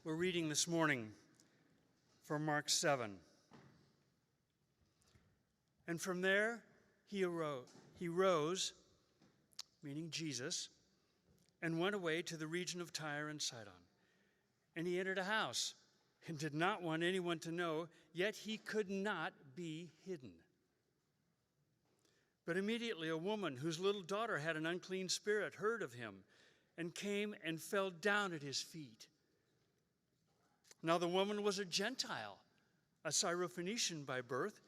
We're reading this morning from Mark 7. And from there he rose, meaning Jesus, and went away to the region of Tyre and Sidon. And he entered a house and did not want anyone to know, yet he could not be hidden. But immediately a woman whose little daughter had an unclean spirit heard of him and came and fell down at his feet. Now the woman was a Gentile, a Syrophoenician by birth,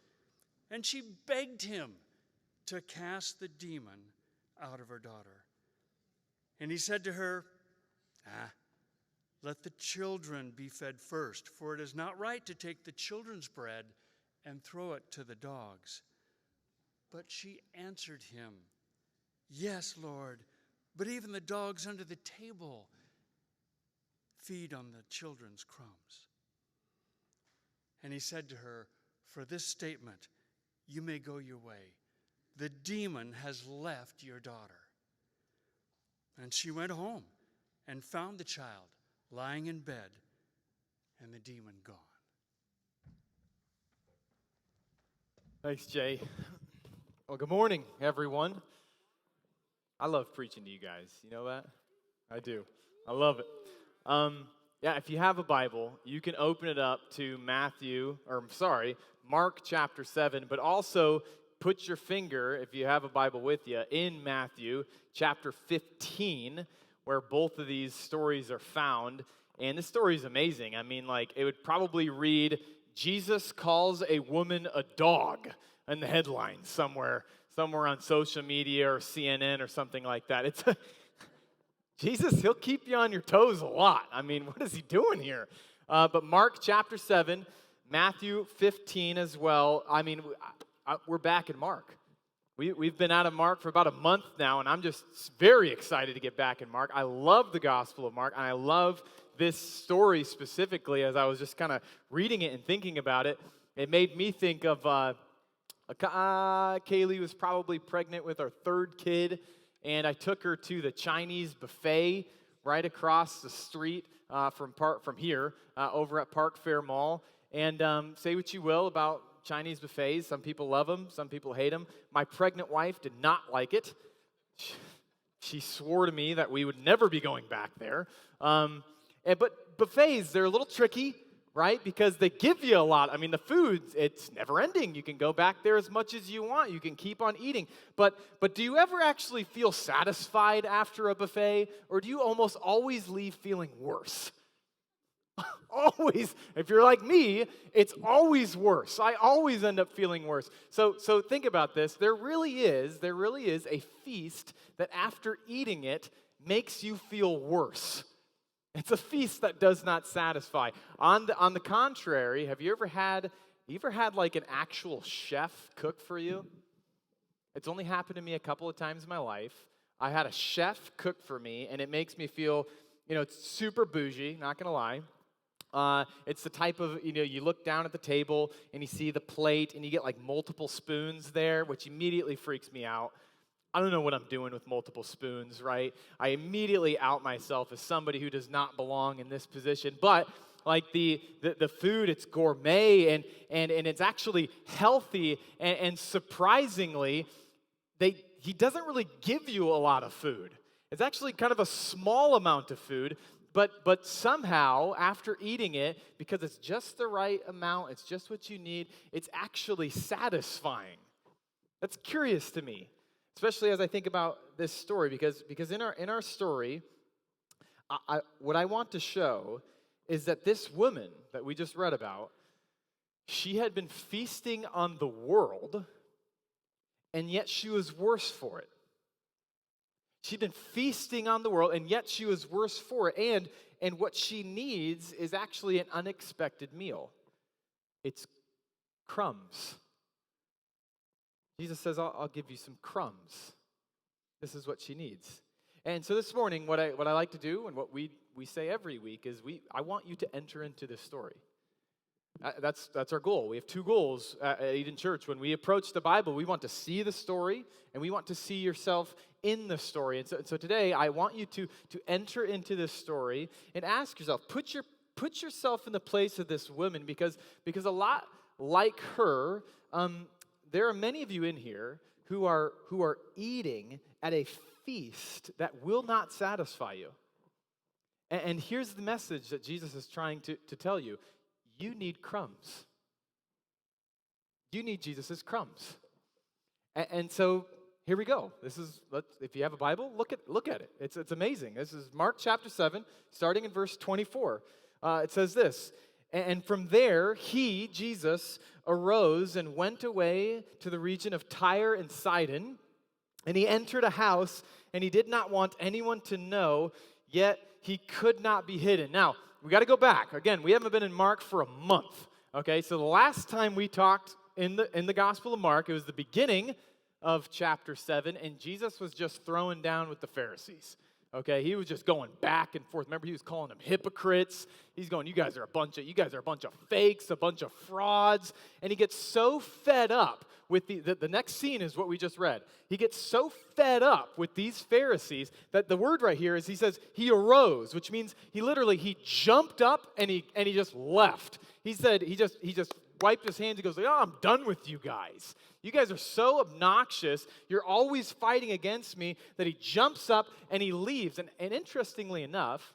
and she begged him to cast the demon out of her daughter. And he said to her, let the children be fed first, for it is not right to take the children's bread and throw it to the dogs. But she answered him, Yes, Lord, but even the dogs under the table feed on the children's crumbs. And he said to her, For this statement, you may go your way. The demon has left your daughter. And she went home and found the child lying in bed and the demon gone. Thanks, Jay. Well, good morning, everyone. I love preaching to you guys. You know that? I do. I love it. If you have a Bible, you can open it up to Mark chapter 7, but also put your finger, if you have a Bible with you, in Matthew chapter 15, where both of these stories are found. And this story is amazing. I mean, it would probably read, Jesus calls a woman a dog in the headline somewhere on social media or CNN or something like that. It's Jesus, he'll keep you on your toes a lot. I mean, what is he doing here? But Mark chapter 7, Matthew 15 as well. I mean, we're back in Mark. We've been out of Mark for about a month now, and I'm just very excited to get back in Mark. I love the Gospel of Mark, and I love this story specifically. As I was just kind of reading it and thinking about it, it made me think of Kaylee was probably pregnant with our third kid, and I took her to the Chinese buffet right across the street from here over at Park Fair Mall. And say what you will about Chinese buffets. Some people love them, some people hate them. My pregnant wife did not like it. She swore to me that we would never be going back there. But buffets, they're a little tricky, right? Because they give you a lot. I mean, the food, it's never ending. You can go back there as much as you want. You can keep on eating. But do you ever actually feel satisfied after a buffet? Or do you almost always leave feeling worse? Always. If you're like me, it's always worse. I always end up feeling worse. So think about this. There really is a feast that after eating it makes you feel worse. It's a feast that does not satisfy. On the contrary, have you ever had like an actual chef cook for you? It's only happened to me a couple of times in my life. I had a chef cook for me, and it makes me feel, it's super bougie, not gonna lie. It's the type of, you look down at the table and you see the plate and you get like multiple spoons there, which immediately freaks me out. I don't know what I'm doing with multiple spoons, right? I immediately out myself as somebody who does not belong in this position. But like the food, it's gourmet and it's actually healthy and surprisingly, he doesn't really give you a lot of food. It's actually kind of a small amount of food. But somehow, after eating it, because it's just the right amount, it's just what you need, it's actually satisfying. That's curious to me, especially as I think about this story, because in our story, what I want to show is that this woman that we just read about, she had been feasting on the world, and yet she was worse for it. She'd been feasting on the world, and yet she was worse for it. And what she needs is actually an unexpected meal. It's crumbs. Jesus says, I'll give you some crumbs. This is what she needs. And so this morning, what I like to do, and what we say every week, is I want you to enter into this story. That's our goal. We have two goals at Eden Church. When we approach the Bible, we want to see the story, and we want to see yourself in the story. And so today, I want you to enter into this story and ask yourself, put put yourself in the place of this woman, because a lot like her, there are many of you in here who are eating at a feast that will not satisfy you. And here's the message that Jesus is trying to tell you. You need crumbs. You need Jesus' crumbs. And so here we go. If you have a Bible, look at it. It's amazing. This is Mark chapter 7, starting in verse 24. It says this, and from there he, Jesus, arose and went away to the region of Tyre and Sidon, and he entered a house, and he did not want anyone to know, yet he could not be hidden. Now, we got to go back. Again, we haven't been in Mark for a month. Okay, so the last time we talked in the Gospel of Mark, it was the beginning of chapter 7, and Jesus was just throwing down with the Pharisees. Okay, he was just going back and forth. Remember, he was calling them hypocrites. He's going, you guys are a bunch of fakes, a bunch of frauds. And he gets so fed up with the next scene is what we just read. He gets so fed up with these Pharisees that the word right here is, he says he arose, which means he jumped up and he just left. He said he just wiped his hands. He goes, oh, I'm done with you guys. You guys are so obnoxious. You're always fighting against me, that he jumps up and he leaves. And interestingly enough,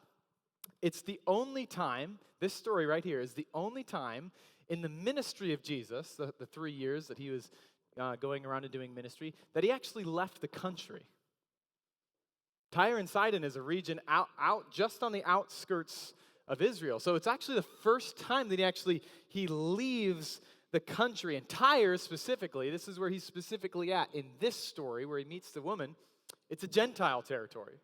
it's the only time, this story right here is the only time in the ministry of Jesus, the 3 years that he was going around and doing ministry, that he actually left the country. Tyre and Sidon is a region out just on the outskirts of Israel. So it's actually the first time that he leaves the country. And Tyre specifically, this is where he's specifically at in this story where he meets the woman. It's a Gentile territory.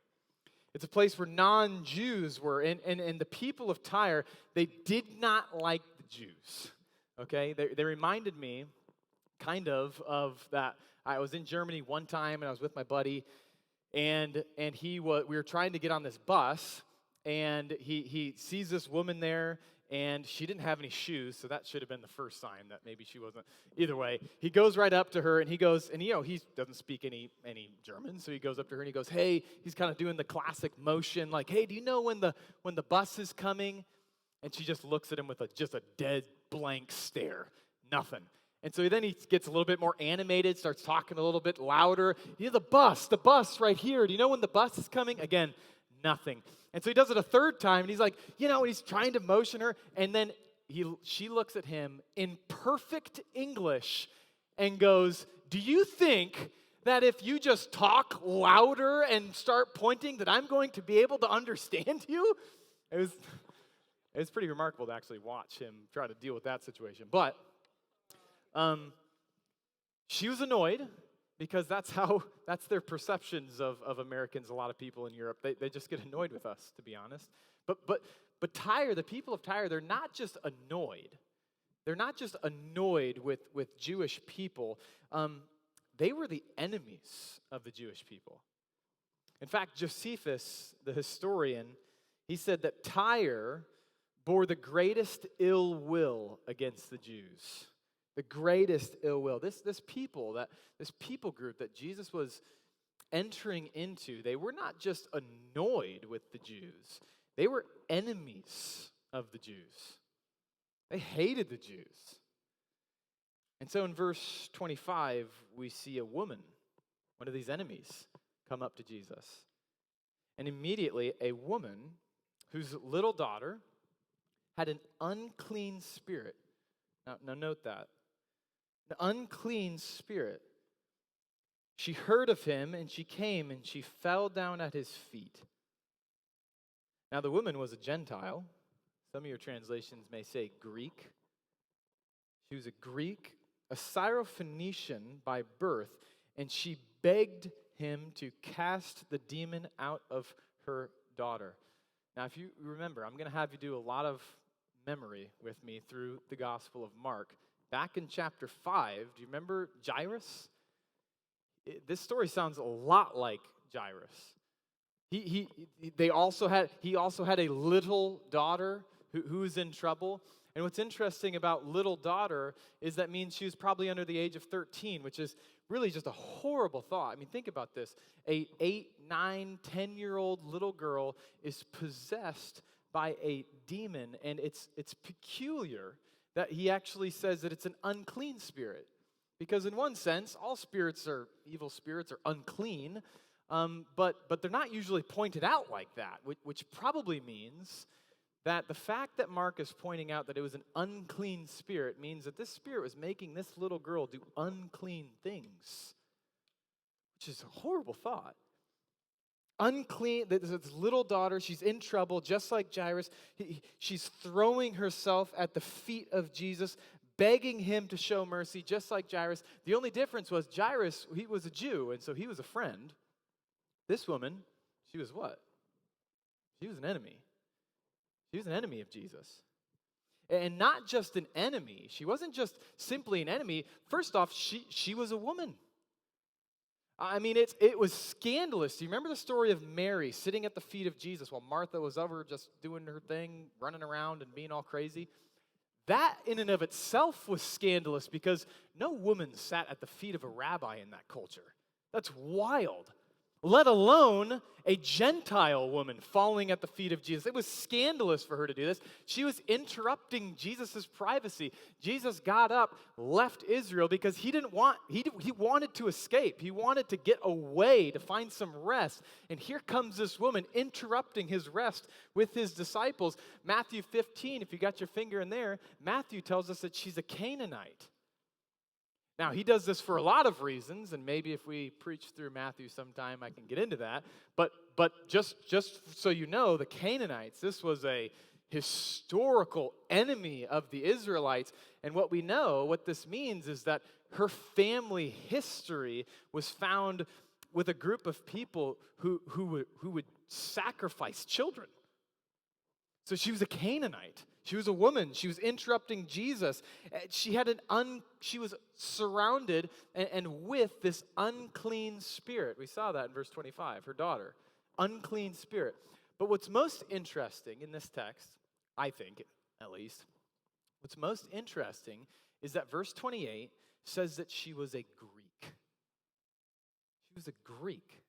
It's a place where non-Jews were. And the people of Tyre, they did not like the Jews. Okay? They reminded me kind of that. I was in Germany one time and I was with my buddy, and we were trying to get on this bus, and he sees this woman there, and she didn't have any shoes, so that should have been the first sign that maybe she wasn't. Either way, he goes right up to her, and he goes, and he doesn't speak any German, so he goes up to her and he goes, hey, he's kind of doing the classic motion, like, hey, do you know when the bus is coming? And she just looks at him with just a dead blank stare, nothing. And so then he gets a little bit more animated, starts talking a little bit louder. The bus right here. Do you know when the bus is coming? Again, nothing. And so he does it a third time, and he's like, he's trying to motion her, and then she looks at him in perfect English and goes, do you think that if you just talk louder and start pointing that I'm going to be able to understand you? It was pretty remarkable to actually watch him try to deal with that situation. But she was annoyed, because that's their perceptions of Americans. A lot of people in Europe, they just get annoyed with us, to be honest. But Tyre, the people of Tyre, they're not just annoyed. They're not just annoyed with Jewish people. They were the enemies of the Jewish people. In fact, Josephus, the historian, he said that Tyre bore the greatest ill will against the Jews. The greatest ill will. This people group that Jesus was entering into, they were not just annoyed with the Jews. They were enemies of the Jews. They hated the Jews. And so in verse 25, we see a woman, one of these enemies, come up to Jesus. And immediately a woman whose little daughter had an unclean spirit. Now note that. The unclean spirit. She heard of him, and she came, and she fell down at his feet. Now the woman was a Gentile. Some of your translations may say Greek. She was a Greek, a Syrophoenician by birth, and she begged him to cast the demon out of her daughter. Now, if you remember, I'm going to have you do a lot of memory with me through the Gospel of Mark. Back in chapter 5, do you remember Jairus? This story sounds a lot like Jairus. He also had a little daughter who was in trouble. And what's interesting about little daughter is that means she was probably under the age of 13, which is really just a horrible thought. I mean, think about this. A 8, 9, 10-year-old little girl is possessed by a demon, and it's peculiar that he actually says that it's an unclean spirit. Because in one sense, all evil spirits are unclean, but they're not usually pointed out like that, which probably means that the fact that Mark is pointing out that it was an unclean spirit means that this spirit was making this little girl do unclean things, which is a horrible thought. Unclean, this little daughter, she's in trouble, just like Jairus. She's throwing herself at the feet of Jesus, begging him to show mercy, just like Jairus. The only difference was Jairus, he was a Jew, and so he was a friend. This woman, she was what? She was an enemy. She was an enemy of Jesus. And not just an enemy. She wasn't just simply an enemy. First off, she was a woman. I mean, it was scandalous. Do you remember the story of Mary sitting at the feet of Jesus while Martha was over just doing her thing, running around and being all crazy? That in and of itself was scandalous because no woman sat at the feet of a rabbi in that culture. That's wild. Let alone a Gentile woman falling at the feet of Jesus. It was scandalous for her to do this. She was interrupting Jesus' privacy. Jesus got up, left Israel because he wanted to escape. He wanted to get away, to find some rest. And here comes this woman interrupting his rest with his disciples. Matthew 15, if you got your finger in there, Matthew tells us that she's a Canaanite. Now, he does this for a lot of reasons, and maybe if we preach through Matthew sometime, I can get into that. But just so you know, the Canaanites, this was a historical enemy of the Israelites. And what we know, what this means is that her family history was found with a group of people who would sacrifice children. So she was a Canaanite. She was a woman. She was interrupting Jesus. She was surrounded and with this unclean spirit. We saw that in verse 25, her daughter. Unclean spirit. But what's most interesting in this text, I think at least, what's most interesting is that verse 28 says that she was a Greek. She was a Greek.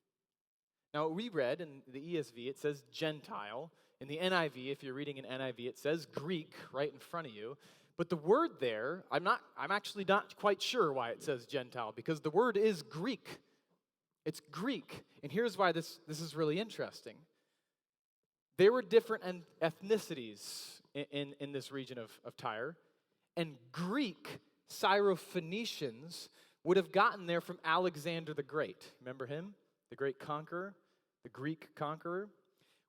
Now, we read in the ESV, it says Gentile. In the NIV, if you're reading an NIV, it says Greek right in front of you. But the word there, I'm actually not quite sure why it says Gentile, because the word is Greek. It's Greek. And here's why this is really interesting. There were different ethnicities in this region of Tyre, and Greek Syrophoenicians would have gotten there from Alexander the Great. Remember him? The great conqueror, the Greek conqueror.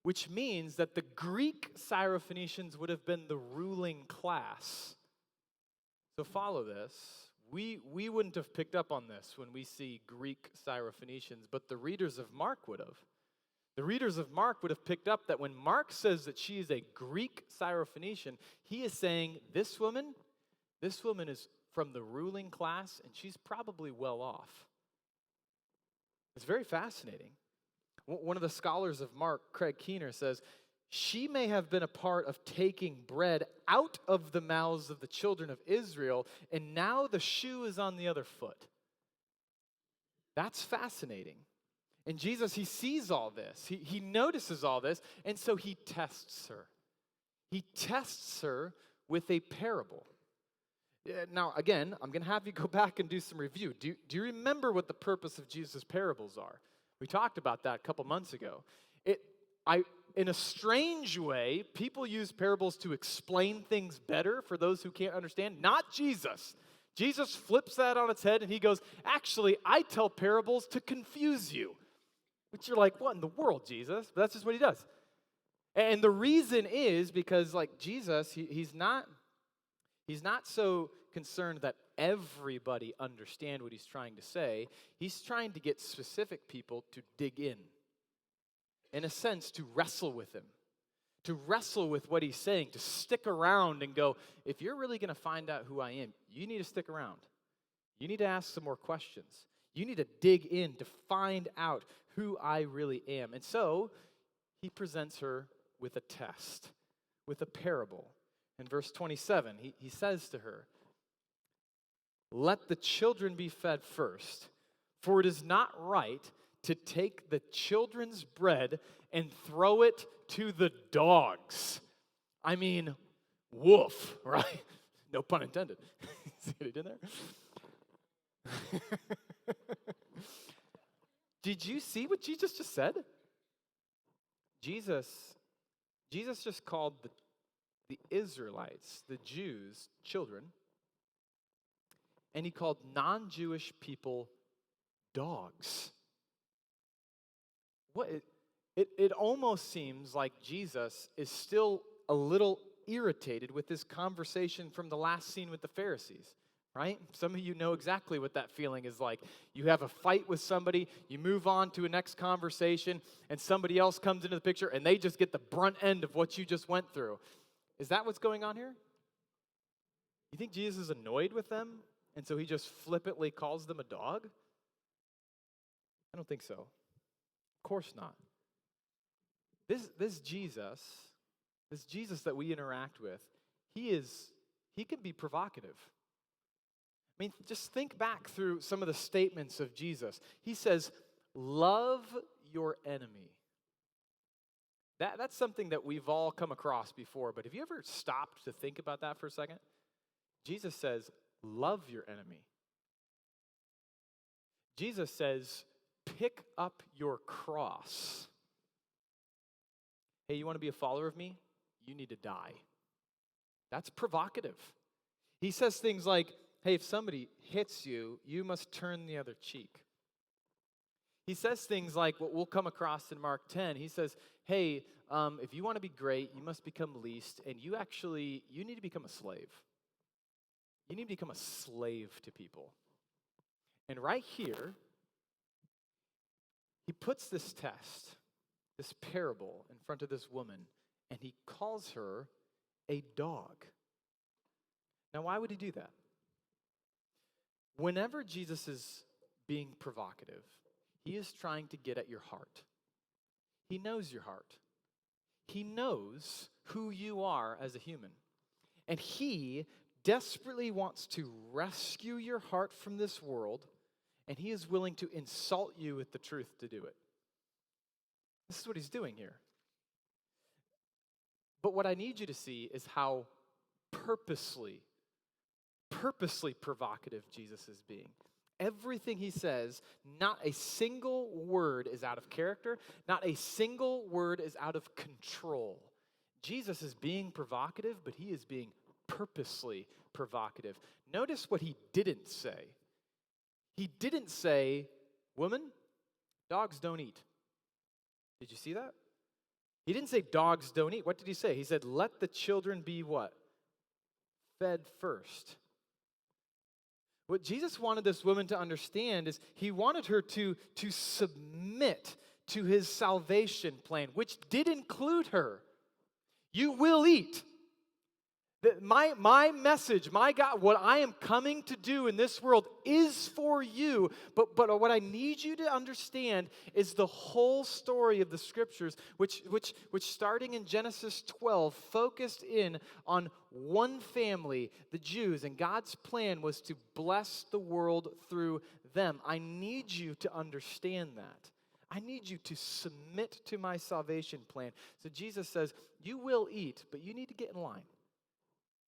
Which means that the Greek Syrophoenicians would have been the ruling class. So follow this. We wouldn't have picked up on this when we see Greek Syrophoenicians, but the readers of Mark would have. The readers of Mark would have picked up that when Mark says that she is a Greek Syrophoenician, he is saying this woman is from the ruling class, and she's probably well off. It's very fascinating. One of the scholars of Mark, Craig Keener, says, she may have been a part of taking bread out of the mouths of the children of Israel, and now the shoe is on the other foot. That's fascinating. And Jesus, he sees all this. He notices all this, and so he tests her. He tests her with a parable. Now, again, I'm going to have you go back and do some review. Do you remember what the purpose of Jesus' parables are? We talked about that a couple months ago. In a strange way, people use parables to explain things better for those who can't understand. Not Jesus. Jesus flips that on its head and he goes, actually, I tell parables to confuse you. Which you're like, what in the world, Jesus? But that's just what he does. And the reason is because, like, Jesus, he's not so concerned that everybody understand what he's trying to say. He's trying to get specific people to dig in a sense, to wrestle with him, to wrestle with what he's saying, to stick around and go, if you're really going to find out who I am, you need to stick around. You need to ask some more questions. You need to dig in to find out who I really am. And so he presents her with a test, with a parable. In verse 27, he says to her, let the children be fed first, for it is not right to take the children's bread and throw it to the dogs. I mean, woof, right? No pun intended. See what he did there? Did you see what Jesus just said? Jesus just called the Israelites, the Jews, children, and he called non-Jewish people dogs. It almost seems like Jesus is still a little irritated with this conversation from the last scene with the Pharisees, right? Some of you know exactly what that feeling is like. You have a fight with somebody, you move on to a next conversation, and somebody else comes into the picture, and they just get the brunt end of what you just went through. Is that what's going on here? You think Jesus is annoyed with them, and so he just flippantly calls them a dog? I don't think so. Of course not. This Jesus that we interact with, he can be provocative. I mean, just think back through some of the statements of Jesus. He says, love your enemy. That's something that we've all come across before, but have you ever stopped to think about that for a second? Jesus says, love your enemy. Jesus says, pick up your cross. Hey, you want to be a follower of me? You need to die. That's provocative. He says things like, hey, if somebody hits you, you must turn the other cheek. He says things like what we'll come across in Mark 10. He says, hey, if you want to be great, you must become least, and you need to become a slave. You need to become a slave to people. And right here, he puts this test, this parable in front of this woman, and he calls her a dog. Now, why would he do that? Whenever Jesus is being provocative, he is trying to get at your heart. He knows your heart. He knows who you are as a human. And he desperately wants to rescue your heart from this world, and he is willing to insult you with the truth to do it. This is what he's doing here. But what I need you to see is how purposely provocative Jesus is being. Everything he says, not a single word is out of character, not a single word is out of control. Jesus is being provocative, but he is being purposely provocative. Notice what he didn't say. He didn't say, woman, dogs don't eat. Did you see that? He didn't say dogs don't eat. What did he say? He said, let the children be what? Fed first. What Jesus wanted this woman to understand is he wanted her to submit to his salvation plan, which did include her. You will eat. My message, my God, what I am coming to do in this world is for you. But what I need you to understand is the whole story of the scriptures, which starting in Genesis 12, focused in on one family, the Jews, and God's plan was to bless the world through them. I need you to understand that. I need you to submit to my salvation plan. So Jesus says, you will eat, but you need to get in line.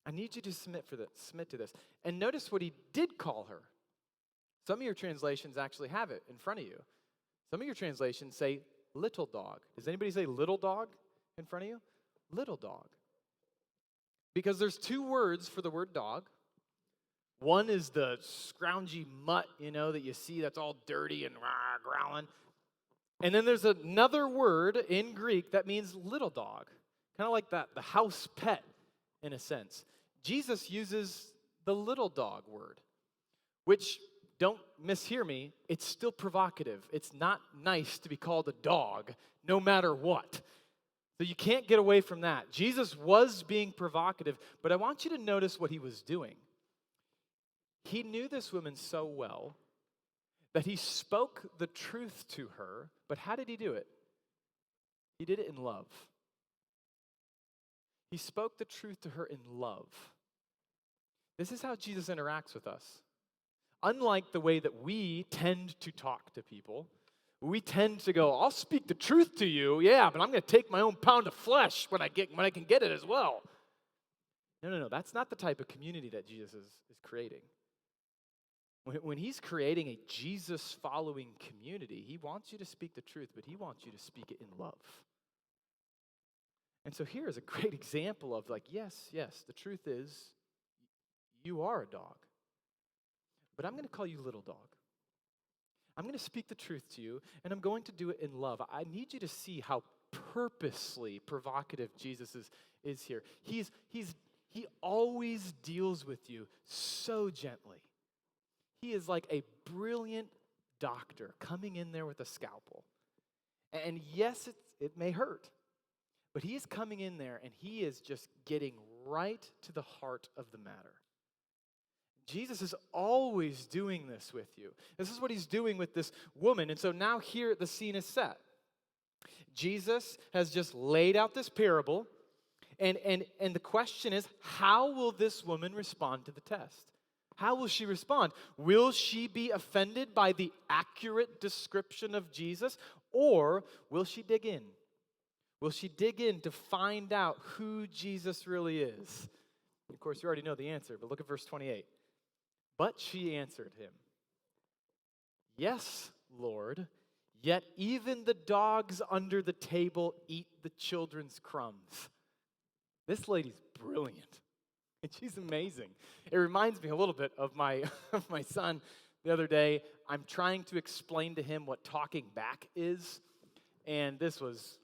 I need you to submit to this. And notice what he did call her. Some of your translations actually have it in front of you. Some of your translations say little dog. Does anybody say little dog in front of you? Little dog. Because there's two words for the word dog. One is the scroungy mutt, that you see that's all dirty and growling. And then there's another word in Greek that means little dog. Kind of like the house pet in a sense. Jesus uses the little dog word, which, don't mishear me, it's still provocative. It's not nice to be called a dog, no matter what. So you can't get away from that. Jesus was being provocative, but I want you to notice what he was doing. He knew this woman so well that he spoke the truth to her, but how did he do it? He did it in love. He spoke the truth to her in love. This is how Jesus interacts with us. Unlike the way that we tend to talk to people, we tend to go, I'll speak the truth to you, yeah, but I'm going to take my own pound of flesh when I can get it as well. No. That's not the type of community that Jesus is creating. When he's creating a Jesus-following community, he wants you to speak the truth, but he wants you to speak it in love. And so here is a great example of yes, the truth is you are a dog, but I'm going to call you little dog. I'm going to speak the truth to you, and I'm going to do it in love. I need you to see how purposely provocative Jesus is here. He always deals with you so gently. He is like a brilliant doctor coming in there with a scalpel. And yes, it may hurt, but he is coming in there and he is just getting right to the heart of the matter. Jesus is always doing this with you. This is what he's doing with this woman. And so now here the scene is set. Jesus has just laid out this parable. And the question is, how will this woman respond to the test? How will she respond? Will she be offended by the accurate description of Jesus? Or will she dig in? Will she dig in to find out who Jesus really is? Of course, you already know the answer, but look at verse 28. But she answered him, "Yes, Lord, yet even the dogs under the table eat the children's crumbs." This lady's brilliant, and she's amazing. It reminds me a little bit of my son the other day. I'm trying to explain to him what talking back is, and this was,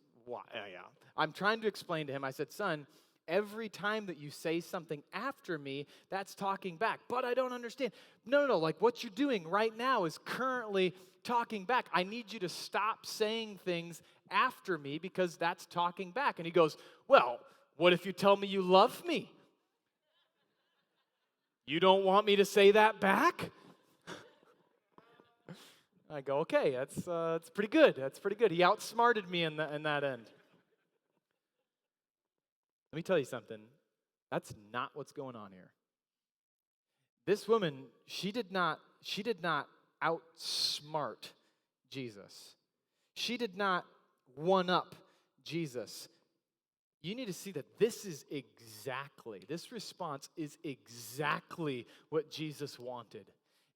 I'm trying to explain to him, I said, son, every time that you say something after me, that's talking back. But I don't understand. No, like what you're doing right now is currently talking back. I need you to stop saying things after me because that's talking back. And he goes, well, what if you tell me you love me? You don't want me to say that back? I go, okay, that's pretty good. That's pretty good. He outsmarted me in that end. Let me tell you something. That's not what's going on here. This woman, she did not outsmart Jesus. She did not one-up Jesus. You need to see that this response is exactly what Jesus wanted.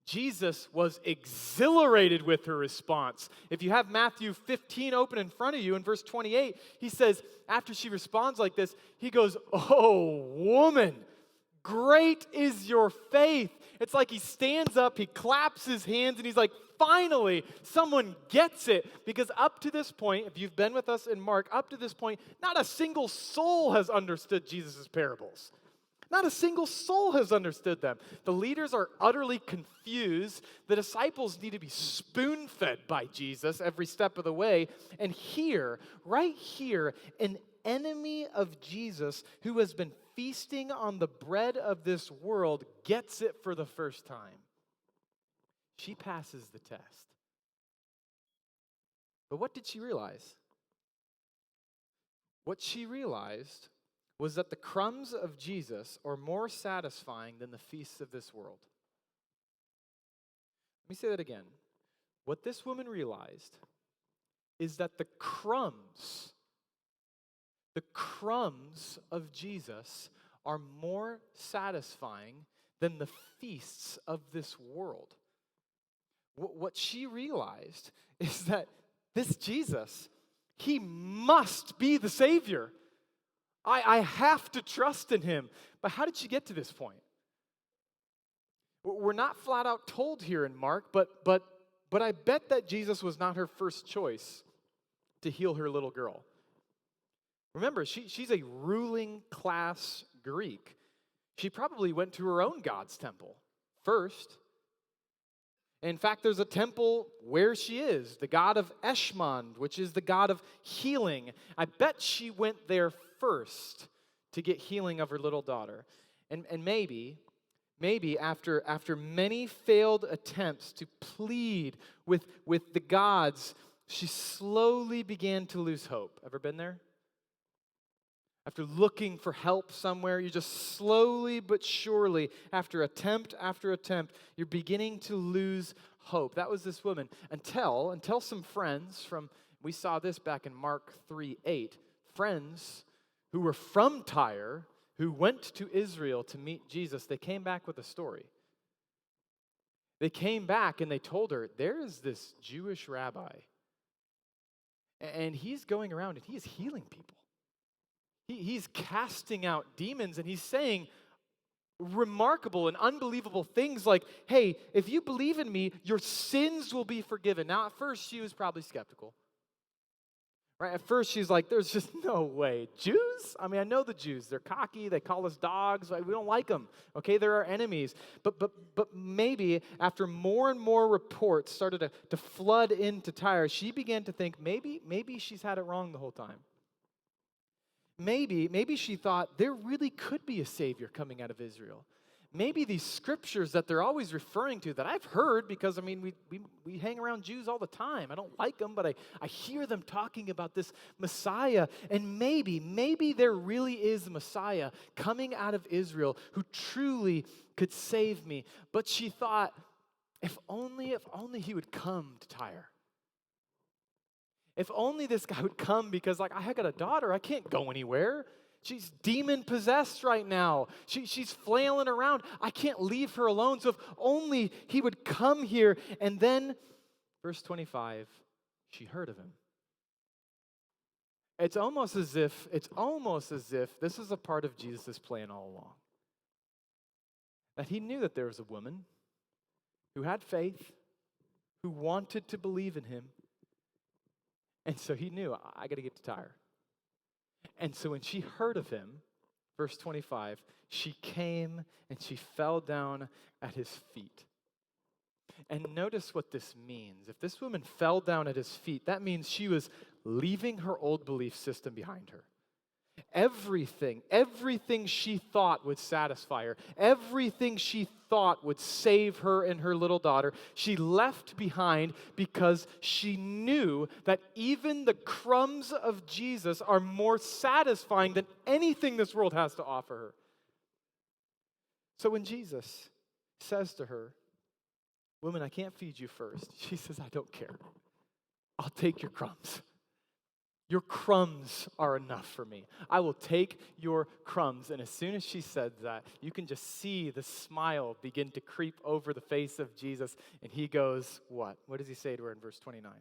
Jesus was exhilarated with her response. If you have Matthew 15 open in front of you, in verse 28, he says, after she responds like this, he goes, "Oh, woman, great is your faith." It's like he stands up, he claps his hands, and he's like, finally, someone gets it. Because up to this point, if you've been with us in Mark, up to this point, not a single soul has understood Jesus' parables. Not a single soul has understood them. The leaders are utterly confused. The disciples need to be spoon-fed by Jesus every step of the way. And here, right here, an enemy of Jesus who has been feasting on the bread of this world gets it for the first time. She passes the test. But what did she realize? What she realized was that the crumbs of Jesus are more satisfying than the feasts of this world. Let me say that again. What this woman realized is that the crumbs of Jesus are more satisfying than the feasts of this world. What she realized is that this Jesus, he must be the Savior. I have to trust in him. But how did she get to this point? We're not flat out told here in Mark, but I bet that Jesus was not her first choice to heal her little girl. Remember, she's a ruling class Greek. She probably went to her own God's temple first. In fact, there's a temple where she is, the god of Eshmond, which is the god of healing. I bet she went there first to get healing of her little daughter. And maybe after many failed attempts to plead with the gods, she slowly began to lose hope. Ever been there? After looking for help somewhere, you just slowly but surely, after attempt, you're beginning to lose hope. That was this woman until some friends from, we saw this back in Mark 3:8, friends who were from Tyre, who went to Israel to meet Jesus, they came back with a story. They came back and they told her, there is this Jewish rabbi, and he's going around and he's healing people. He's casting out demons, and he's saying remarkable and unbelievable things like, hey, if you believe in me, your sins will be forgiven. Now, at first, she was probably skeptical. Right? At first, she's like, there's just no way. Jews? I mean, I know the Jews. They're cocky. They call us dogs. We don't like them. Okay, they're our enemies. But maybe after more and more reports started to flood into Tyre, she began to think maybe she's had it wrong the whole time. Maybe she thought there really could be a Savior coming out of Israel. Maybe these scriptures that they're always referring to that I've heard, because, I mean, we hang around Jews all the time. I don't like them, but I hear them talking about this Messiah. And maybe there really is a Messiah coming out of Israel who truly could save me. But she thought, if only he would come to Tyre. If only this guy would come, because, like, I got a daughter. I can't go anywhere. She's demon-possessed right now. She's flailing around. I can't leave her alone. So if only he would come here. And then, verse 25, she heard of him. It's almost as if this is a part of Jesus' plan all along. That he knew that there was a woman who had faith, who wanted to believe in him. And so he knew, I got to get to Tyre. And so when she heard of him, verse 25, she came and she fell down at his feet. And notice what this means. If this woman fell down at his feet, that means she was leaving her old belief system behind her. Everything she thought would satisfy her, everything she thought would save her and her little daughter, she left behind because she knew that even the crumbs of Jesus are more satisfying than anything this world has to offer her. So when Jesus says to her, "Woman, I can't feed you first," she says, "I don't care. I'll take your crumbs. Your crumbs are enough for me. I will take your crumbs." And as soon as she said that, you can just see the smile begin to creep over the face of Jesus. And he goes, what? What does he say to her in verse 29?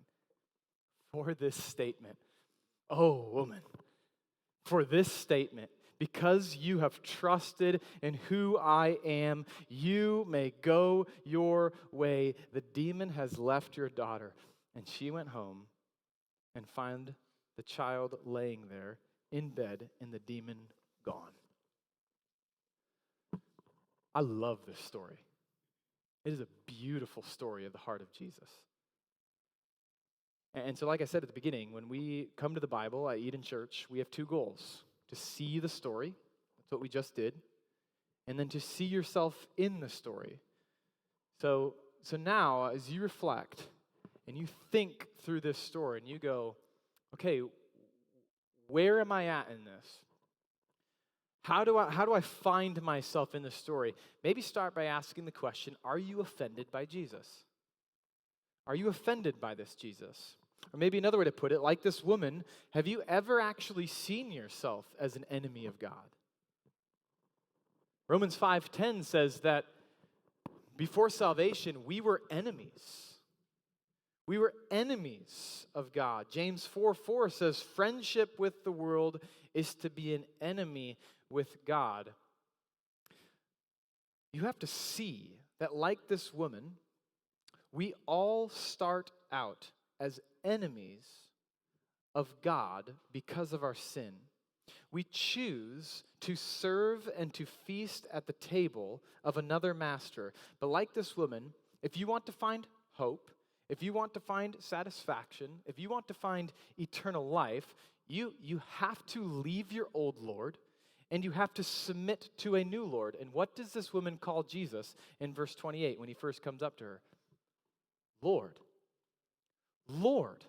For this statement, oh woman, for this statement, because you have trusted in who I am, you may go your way. The demon has left your daughter. And she went home and found the child laying there in bed and the demon gone. I love this story. It is a beautiful story of the heart of Jesus. And so, like I said at the beginning, when we come to the Bible at Eden Church, we have two goals: to see the story, that's what we just did, and then to see yourself in the story. So now, as you reflect and you think through this story and you go, okay, where am I at in this? How do I find myself in the story? Maybe start by asking the question, are you offended by Jesus? Are you offended by this Jesus? Or maybe another way to put it, like this woman, have you ever actually seen yourself as an enemy of God? Romans 5:10 says that before salvation, we were enemies. We were enemies of God. James 4:4 says, friendship with the world is to be an enemy with God. You have to see that, like this woman, we all start out as enemies of God because of our sin. We choose to serve and to feast at the table of another master. But like this woman, if you want to find hope, if you want to find satisfaction, if you want to find eternal life, you have to leave your old Lord and you have to submit to a new Lord. And what does this woman call Jesus in verse 28 when he first comes up to her? Lord. Lord.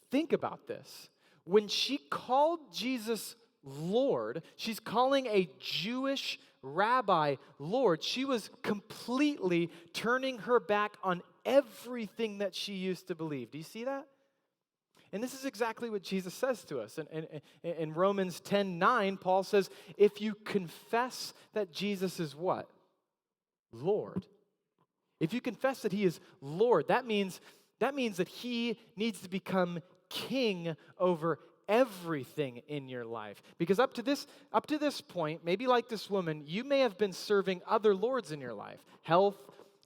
Think about this. When she called Jesus Lord. She's calling a Jewish rabbi Lord. She was completely turning her back on everything that she used to believe. Do you see that? And this is exactly what Jesus says to us. In Romans 10:9, Paul says, if you confess that Jesus is what? Lord. If you confess that he is Lord, that means that he needs to become king over everything in your life. Because up to this point, maybe like this woman, you may have been serving other lords in your life. Health,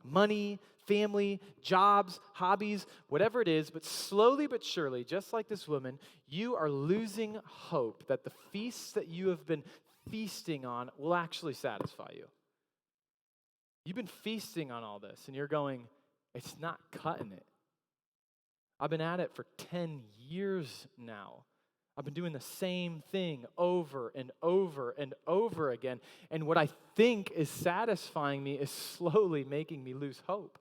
money, family, jobs, hobbies, whatever it is, but slowly but surely, just like this woman, you are losing hope that the feasts that you have been feasting on will actually satisfy you. You've been feasting on all this, and you're going, it's not cutting it. I've been at it for 10 years now. I've been doing the same thing over and over and over again, and what I think is satisfying me is slowly making me lose hope.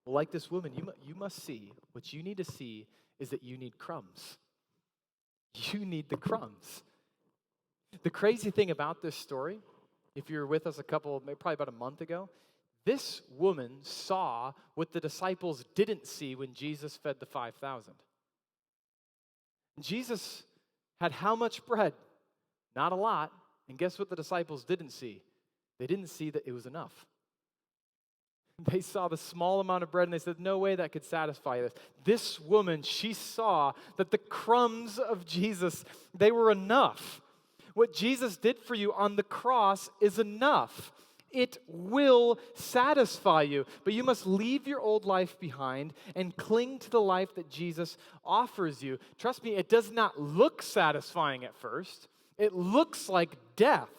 Well, like this woman, you must see, what you need to see is that you need crumbs. You need the crumbs. The crazy thing about this story, if you were with us probably about a month ago, this woman saw what the disciples didn't see when Jesus fed the 5,000. Jesus had how much bread? Not a lot. And guess what the disciples didn't see? They didn't see that it was enough. They saw the small amount of bread and they said, no way that could satisfy this. This woman, she saw that the crumbs of Jesus, they were enough. What Jesus did for you on the cross is enough. It will satisfy you, but you must leave your old life behind and cling to the life that Jesus offers you. Trust me, it does not look satisfying at first. It looks like death.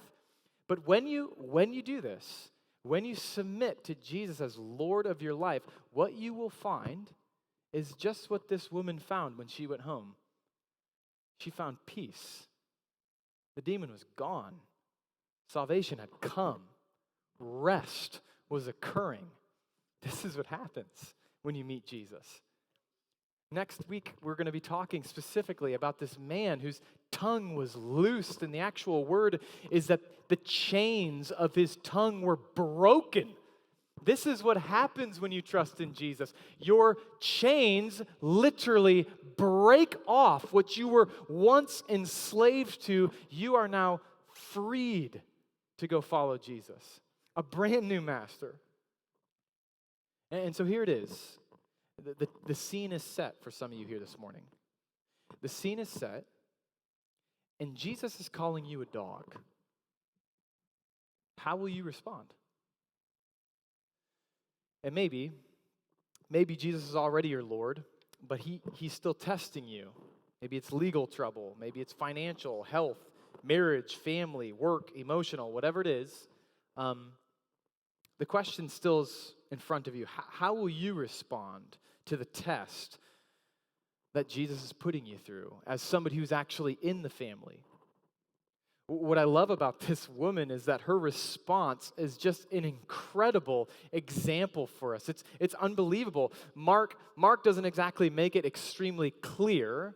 But when you do this, when you submit to Jesus as Lord of your life, what you will find is just what this woman found when she went home. She found peace. The demon was gone. Salvation had come. Rest was occurring. This is what happens when you meet Jesus. Next week, we're going to be talking specifically about this man whose tongue was loosed, and the actual word is that the chains of his tongue were broken. This is what happens when you trust in Jesus. Your chains literally break off. What you were once enslaved to, you are now freed to go follow Jesus. A brand new master. And so here it is. The scene is set for some of you here this morning. The scene is set, and Jesus is calling you a dog. How will you respond? And maybe Jesus is already your Lord, but he's still testing you. Maybe it's legal trouble. Maybe it's financial, health, marriage, family, work, emotional, whatever it is. The question still is in front of you. How will you respond to the test that Jesus is putting you through as somebody who's actually in the family? What I love about this woman is that her response is just an incredible example for us. It's unbelievable. Mark doesn't exactly make it extremely clear,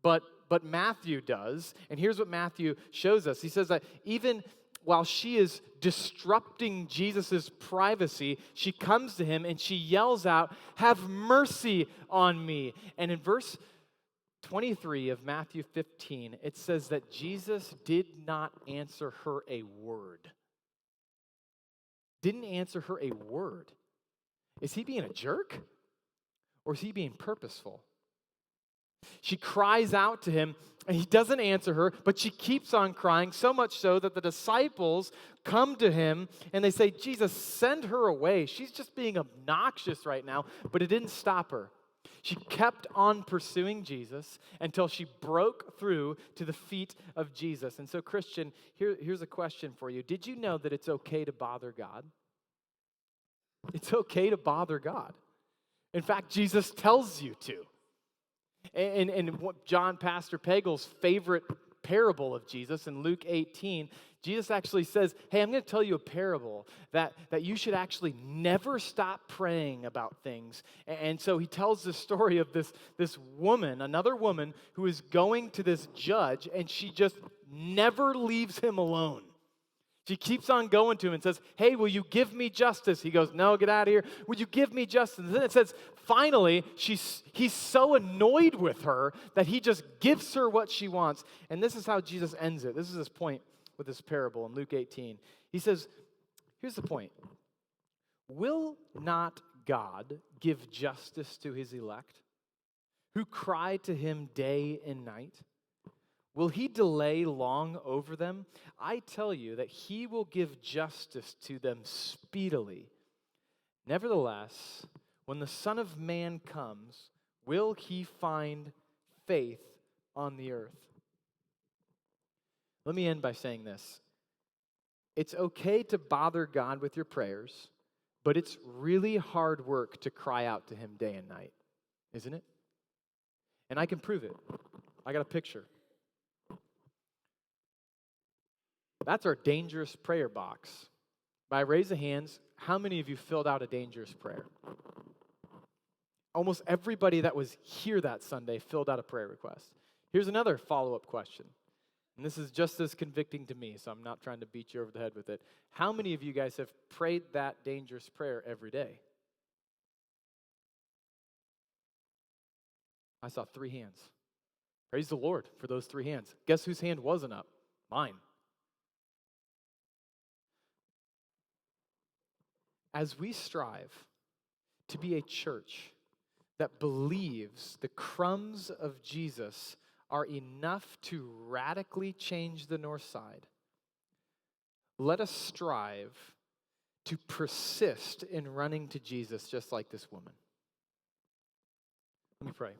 but Matthew does. And here's what Matthew shows us. He says that even while she is disrupting Jesus' privacy, she comes to him and she yells out, "Have mercy on me." And in verse 23 of Matthew 15, it says that Jesus did not answer her a word. Didn't answer her a word. Is he being a jerk? Or is he being purposeful? She cries out to him, and he doesn't answer her, but she keeps on crying, so much so that the disciples come to him, and they say, "Jesus, send her away. She's just being obnoxious right now." But it didn't stop her. She kept on pursuing Jesus until she broke through to the feet of Jesus. And so, Christian, here's a question for you. Did you know that it's okay to bother God? It's okay to bother God. In fact, Jesus tells you to. And what Pastor Pagel's favorite parable of Jesus in Luke 18, Jesus actually says, hey, I'm going to tell you a parable that you should actually never stop praying about things. And so he tells the story of this woman, another woman, who is going to this judge, and she just never leaves him alone. She keeps on going to him and says, hey, will you give me justice? He goes, no, get out of here. Will you give me justice? And then it says, finally, he's so annoyed with her that he just gives her what she wants. And this is how Jesus ends it. This is his point with this parable in Luke 18. He says, here's the point. Will not God give justice to his elect, who cry to him day and night? Will he delay long over them? I tell you that he will give justice to them speedily. Nevertheless, when the Son of Man comes, will he find faith on the earth? Let me end by saying this. It's okay to bother God with your prayers, but it's really hard work to cry out to him day and night, isn't it? And I can prove it. I got a picture. That's our dangerous prayer box. By raise of hands, how many of you filled out a dangerous prayer? Almost everybody that was here that Sunday filled out a prayer request. Here's another follow-up question. And this is just as convicting to me, so I'm not trying to beat you over the head with it. How many of you guys have prayed that dangerous prayer every day? I saw 3 hands. Praise the Lord for those 3 hands. Guess whose hand wasn't up? Mine. As we strive to be a church that believes the crumbs of Jesus are enough to radically change the north side, let us strive to persist in running to Jesus just like this woman. Let me pray.